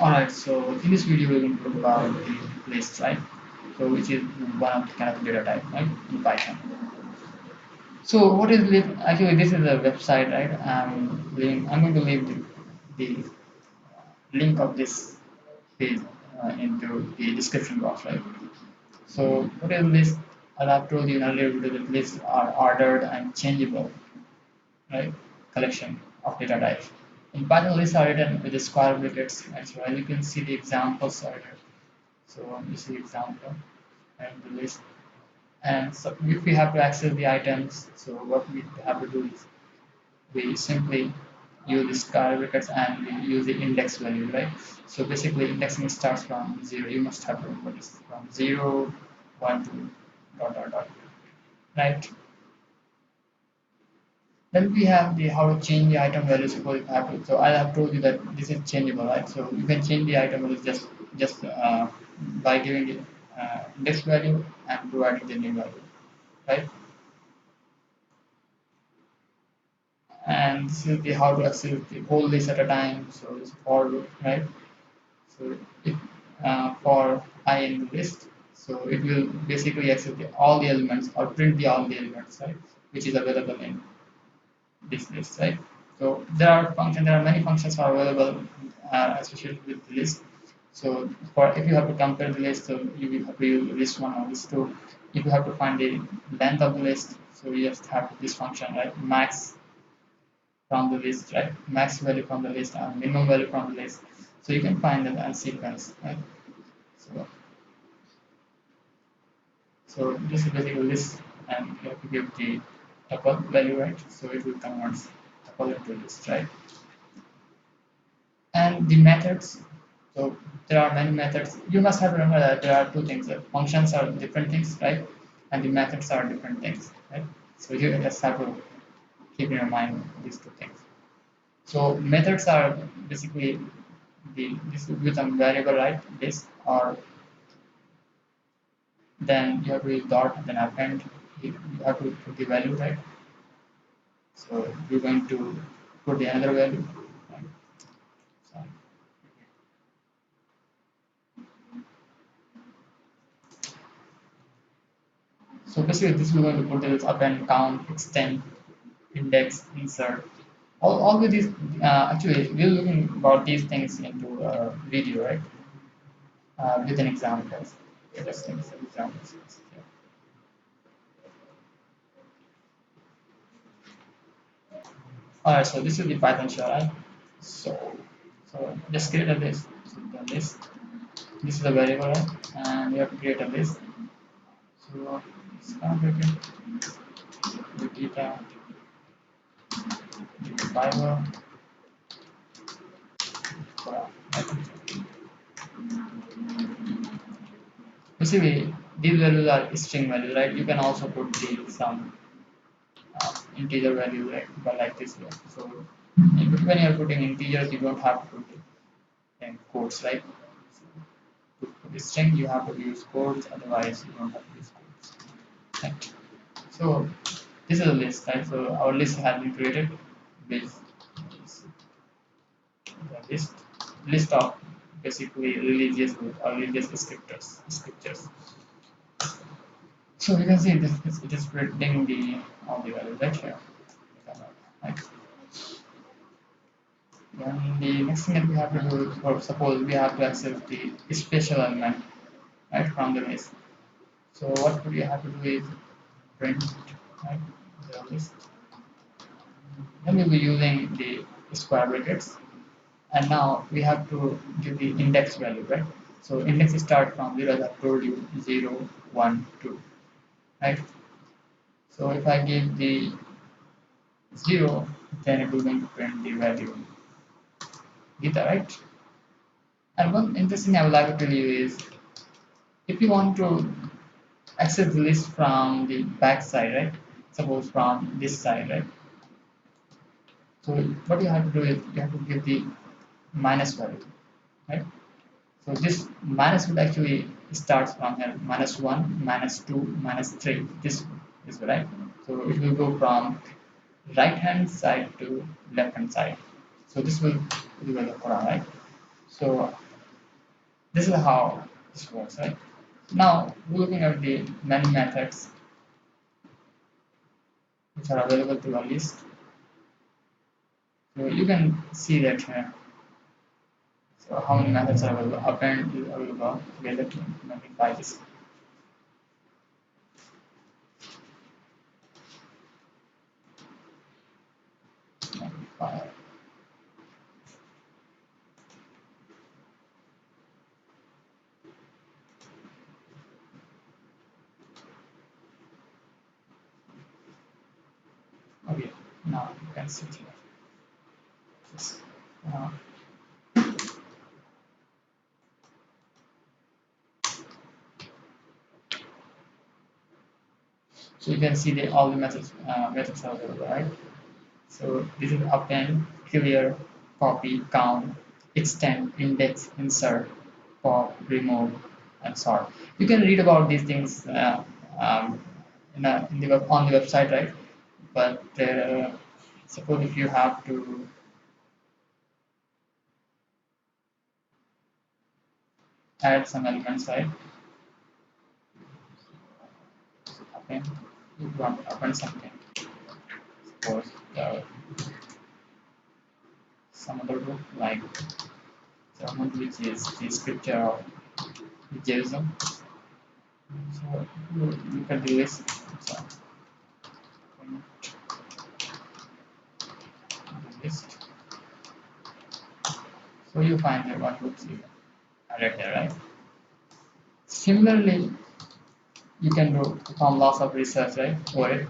Alright, so in this video we're going to talk about the list, right? So which is one of the kind of data type, right, in Python. So what is list? Actually, this is a website, right? I'm going to leave the link of this page into the description box, right? So what is list? As I've told you in earlier video, that lists are ordered and changeable, right? Collection of data types. In Python, lists are written with the square brackets, and so as you can see, the examples are here. So this is the example and the list. And so if we have to access the items, so what we have to do is we simply use the square brackets and we use the index value, right? So basically indexing starts from zero. You must have to remember this from zero, one, two, dot dot dot, right? Then we have the how to change the item value. Suppose if I have to, so I have told you that this is changeable, right? So you can change the item value just by giving the index value and providing the new value, right? And this is the how to access the whole list at a time. So it's for loop, right? So if for I in the list, so it will basically access all the elements or print the all the elements, right? Which is available in this list, right? So there are many functions are available, especially with the list. So for if you have to compare the list, so you will have to use list one or list two. If you have to find the length of the list, so you just have this function, right? Max from the list, right? Max value from the list and minimum value from the list. So you can find them and sequence, right? So, so this is basically list, and you have to give the tuple value, right? So it will convert tuple into list, right? And the methods. So there are many methods. You must have to remember that there are two things. That functions are different things, right? And the methods are different things, right? So you just have to keep in your mind these two things. So methods are basically the this will be some variable, right? This or then you have to use dot, then append. You have to put the value, right? So you're going to put the another value. Right? So, so basically, this we're going to put is append, count, extend, index, insert. All of these actually we're looking about these things into a video, right? With an examples. Okay, let's take some examples. Yeah. All right, so this is the Python shell, right? So, so just create a list. So the list. This is a variable, right? And we have to create a list. So it's complicated. The data, the Bible, basically these values are string values, right? You can also put the some integer value, right? But like this way. So when you're putting integers, you don't have to put in quotes, right? To put the string, you have to use quotes. Otherwise, you don't have to use quotes. Right? So this is a list, right? So our list has been created with the list of basically religious or religious scriptures. So you can see this it is printing the all the values right here. Right? Then the next thing that we have to do is, for suppose we have to access the special element, right, from the list. So what we have to do is print, right, the list. Then we'll be using the square brackets, and now we have to give the index value, right? So index start from zero, as I told you, 0, 1, 2, right? So if I give the 0, then it will going to print the value Gita, right? And one interesting I would like to tell you is if you want to access the list from the back side, right? Suppose from this side, right? So what you have to do is you have to give the minus value, right? So this minus would actually starts from here -1, -2, -3. This is right. So it will go from right hand side to left hand side. So this will be the Quran, right? So This is how this works, right? Now, looking at the many methods which are available to our list, so you can see that so how many methods are available. Append is available. Okay, let me magnify this. Magnify. Okay, now you can see here. Just, uh, so you can see all the methods are available, right? So this is append, clear, copy, count, extend, index, insert, pop, remove, and sort. You can read about these things um, on the website, right? But suppose if you have to add some elements, right? Append, you want to append something. Suppose some other book like someone which is the scripture of Judaism. So you look at the list. So, the list. So you find that what books you added here, right? Similarly, you can do perform lots of research, right, for it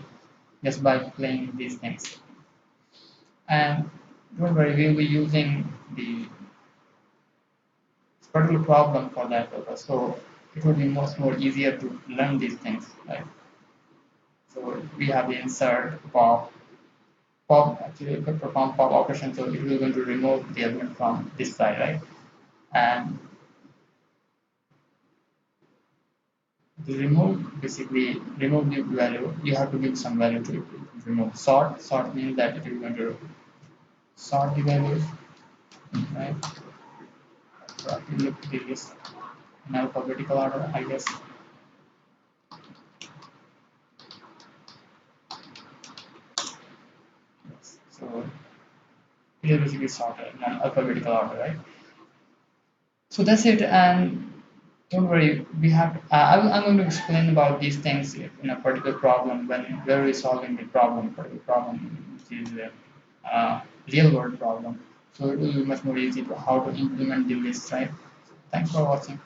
just by playing these things. And don't worry, we'll be using the particular problem for that purpose. So it would be much more easier to learn these things, right? So we have the insert pop. Pop actually could perform pop operation, so it will going to remove the element from this side, right? And the remove basically remove the value. You have to give some value to it. Remove sort means that it is going to sort the values, right? So you look at the list in alphabetical order, I guess. Yes. So it is basically sorted in an alphabetical order, right? So that's it, and don't worry. We have. I'm going to explain about these things in a particular problem when we're solving the problem, particular problem, which is real world problem. So it will be much more easy to how to implement the list, right? Thanks for watching.